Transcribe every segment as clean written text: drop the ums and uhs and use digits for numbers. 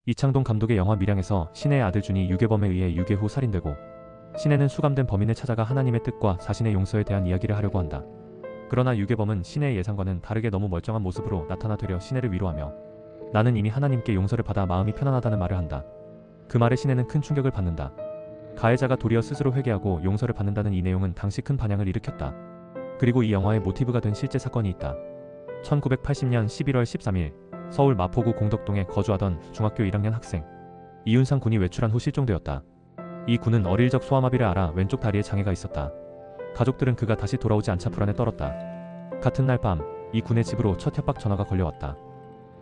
이창동 감독의 영화 밀양에서 신혜의 아들 준이 유괴범에 의해 유괴 후 살인되고 신혜는 수감된 범인을 찾아가 하나님의 뜻과 자신의 용서에 대한 이야기를 하려고 한다. 그러나 유괴범은 신혜의 예상과는 다르게 너무 멀쩡한 모습으로 나타나 되려 신혜를 위로하며 나는 이미 하나님께 용서를 받아 마음이 편안하다는 말을 한다. 그 말에 신혜는 큰 충격을 받는다. 가해자가 도리어 스스로 회개하고 용서를 받는다는 이 내용은 당시 큰 반향을 일으켰다. 그리고 이 영화의 모티브가 된 실제 사건이 있다. 1980년 11월 13일 서울 마포구 공덕동에 거주하던 중학교 1학년 학생 이윤상 군이 외출한 후 실종되었다. 이 군은 어릴 적 소아마비를 앓아 왼쪽 다리에 장애가 있었다. 가족들은 그가 다시 돌아오지 않자 불안에 떨었다. 같은 날 밤 이 군의 집으로 첫 협박 전화가 걸려왔다.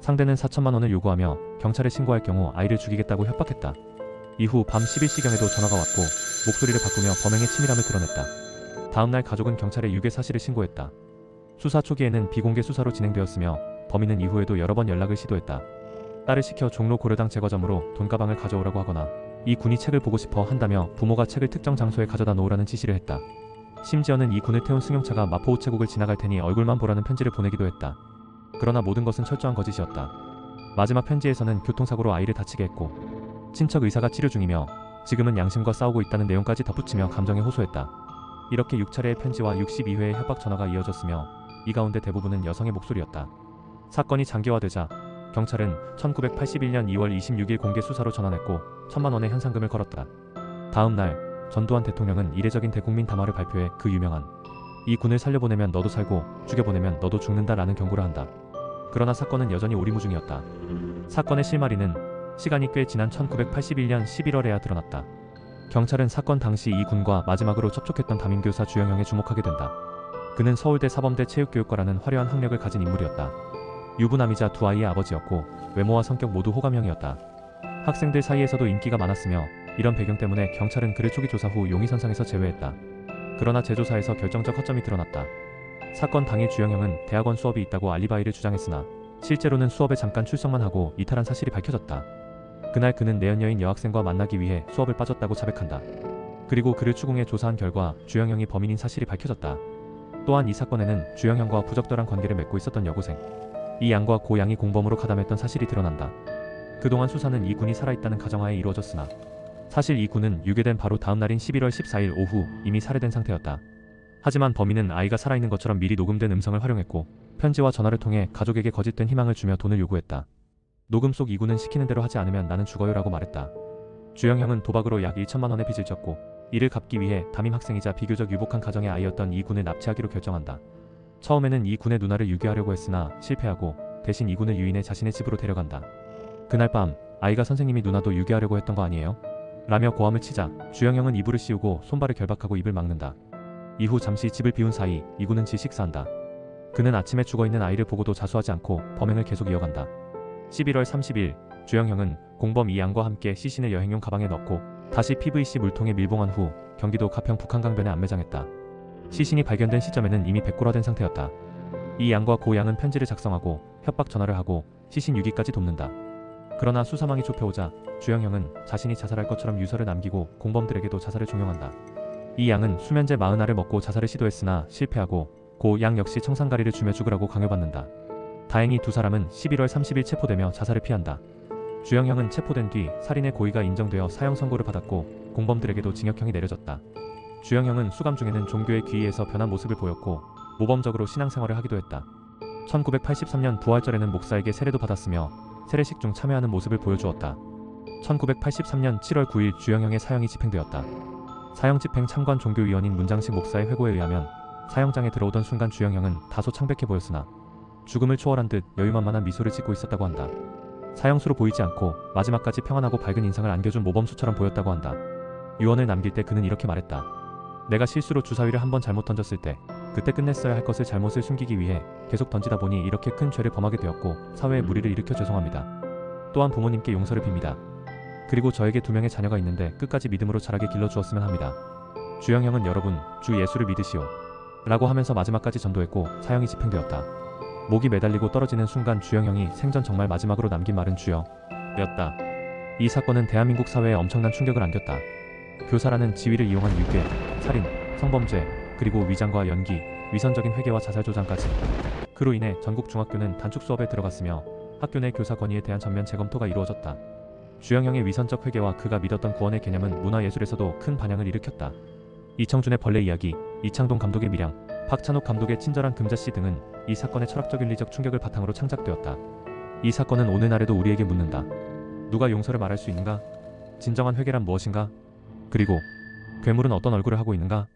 상대는 4천만 원을 요구하며 경찰에 신고할 경우 아이를 죽이겠다고 협박했다. 이후 밤 11시경에도 전화가 왔고 목소리를 바꾸며 범행의 치밀함을 드러냈다. 다음날 가족은 경찰에 유괴 사실을 신고했다. 수사 초기에는 비공개 수사로 진행되었으며 범인은 이후에도 여러 번 연락을 시도했다. 딸을 시켜 종로 고려당 제과점으로 돈가방을 가져오라고 하거나 이 군이 책을 보고 싶어 한다며 부모가 책을 특정 장소에 가져다 놓으라는 지시를 했다. 심지어는 이 군을 태운 승용차가 마포 우체국을 지나갈 테니 얼굴만 보라는 편지를 보내기도 했다. 그러나 모든 것은 철저한 거짓이었다. 마지막 편지에서는 교통사고로 아이를 다치게 했고 친척 의사가 치료 중이며 지금은 양심과 싸우고 있다는 내용까지 덧붙이며 감정에 호소했다. 이렇게 6차례의 편지와 62회의 협박 전화가 이어졌으며 이 가운데 대부분은 여성의 목소리였다. 사건이 장기화되자 경찰은 1981년 2월 26일 공개 수사로 전환했고 1,000만 원의 현상금을 걸었다. 다음 날 전두환 대통령은 이례적인 대국민 담화를 발표해 그 유명한 이 군을 살려보내면 너도 살고 죽여보내면 너도 죽는다라는 경고를 한다. 그러나 사건은 여전히 오리무중이었다. 사건의 실마리는 시간이 꽤 지난 1981년 11월에야 드러났다. 경찰은 사건 당시 이 군과 마지막으로 접촉했던 담임교사 주영형에 주목하게 된다. 그는 서울대 사범대 체육교육과라는 화려한 학력을 가진 인물이었다. 유부남이자 두 아이의 아버지였고 외모와 성격 모두 호감형이었다. 학생들 사이에서도 인기가 많았으며 이런 배경 때문에 경찰은 그를 초기 조사 후 용의선상에서 제외했다. 그러나 재조사에서 결정적 허점이 드러났다. 사건 당일 주영형은 대학원 수업이 있다고 알리바이를 주장했으나 실제로는 수업에 잠깐 출석만 하고 이탈한 사실이 밝혀졌다. 그날 그는 내연녀인 여학생과 만나기 위해 수업을 빠졌다고 자백한다. 그리고 그를 추궁해 조사한 결과 주영형이 범인인 사실이 밝혀졌다. 또한 이 사건에는 주영형과 부적절한 관계를 맺고 있었던 여고생 이 양과 고 양이 공범으로 가담했던 사실이 드러난다. 그동안 수사는 이 군이 살아있다는 가정하에 이루어졌으나 사실 이 군은 유괴된 바로 다음 날인 11월 14일 오후 이미 살해된 상태였다. 하지만 범인은 아이가 살아있는 것처럼 미리 녹음된 음성을 활용했고 편지와 전화를 통해 가족에게 거짓된 희망을 주며 돈을 요구했다. 녹음 속 이 군은 시키는 대로 하지 않으면 나는 죽어요 라고 말했다. 주영형은 도박으로 약 1천만 원의 빚을 졌고 이를 갚기 위해 담임 학생이자 비교적 유복한 가정의 아이였던 이 군을 납치하기로 결정한다. 처음에는 이 군의 누나를 유괴하려고 했으나 실패하고 대신 이 군을 유인해 자신의 집으로 데려간다. 그날 밤 아이가 선생님이 누나도 유괴하려고 했던 거 아니에요? 라며 고함을 치자 주영형은 이불을 씌우고 손발을 결박하고 입을 막는다. 이후 잠시 집을 비운 사이 이 군은 질식사한다. 그는 아침에 죽어있는 아이를 보고도 자수하지 않고 범행을 계속 이어간다. 11월 30일 주영형은 공범 이양과 함께 시신을 여행용 가방에 넣고 다시 PVC 물통에 밀봉한 후 경기도 가평 북한강변에 안매장했다. 시신이 발견된 시점에는 이미 백골화된 상태였다. 이 양과 고 양은 편지를 작성하고 협박 전화를 하고 시신 유기까지 돕는다. 그러나 수사망이 좁혀오자 주영형은 자신이 자살할 것처럼 유서를 남기고 공범들에게도 자살을 종용한다. 이 양은 수면제 40알을 먹고 자살을 시도했으나 실패하고 고 양 역시 청산가리를 주며 죽으라고 강요받는다. 다행히 두 사람은 11월 30일 체포되며 자살을 피한다. 주영형은 체포된 뒤 살인의 고의가 인정되어 사형 선고를 받았고 공범들에게도 징역형이 내려졌다. 주영형은 수감 중에는 종교의 귀의에서 변한 모습을 보였고 모범적으로 신앙생활을 하기도 했다. 1983년 부활절에는 목사에게 세례도 받았으며 세례식 중 참여하는 모습을 보여주었다. 1983년 7월 9일 주영형의 사형이 집행되었다. 사형 집행 참관 종교위원인 문장식 목사의 회고에 의하면 사형장에 들어오던 순간 주영형은 다소 창백해 보였으나 죽음을 초월한 듯 여유만만한 미소를 짓고 있었다고 한다. 사형수로 보이지 않고 마지막까지 평안하고 밝은 인상을 안겨준 모범수처럼 보였다고 한다. 유언을 남길 때 그는 이렇게 말했다. 내가 실수로 주사위를 한번 잘못 던졌을 때 그때 끝냈어야 할 것을 잘못을 숨기기 위해 계속 던지다 보니 이렇게 큰 죄를 범하게 되었고 사회에 무리를 일으켜 죄송합니다. 또한 부모님께 용서를 빕니다. 그리고 저에게 2명의 자녀가 있는데 끝까지 믿음으로 자라게 길러주었으면 합니다. 주영형은 여러분 주 예수를 믿으시오 라고 하면서 마지막까지 전도했고 사형이 집행되었다. 목이 매달리고 떨어지는 순간 주영형이 생전 정말 마지막으로 남긴 말은 주여 였다. 이 사건은 대한민국 사회에 엄청난 충격을 안겼다. 교사라는 지위를 이용한 유괴, 살인, 성범죄, 그리고 위장과 연기, 위선적인 회계와 자살 조장까지. 그로 인해 전국 중학교는 단축 수업에 들어갔으며 학교 내 교사 권위에 대한 전면 재검토가 이루어졌다. 주영영의 위선적 회개와 그가 믿었던 구원의 개념은 문화예술에서도 큰 반향을 일으켰다. 이청준의 벌레 이야기, 이창동 감독의 밀양, 박찬욱 감독의 친절한 금자씨 등은 이 사건의 철학적 윤리적 충격을 바탕으로 창작되었다. 이 사건은 오늘날에도 우리에게 묻는다. 누가 용서를 말할 수 있는가? 진정한 회개란 무엇인가? 그리고 괴물은 어떤 얼굴을 하고 있는가?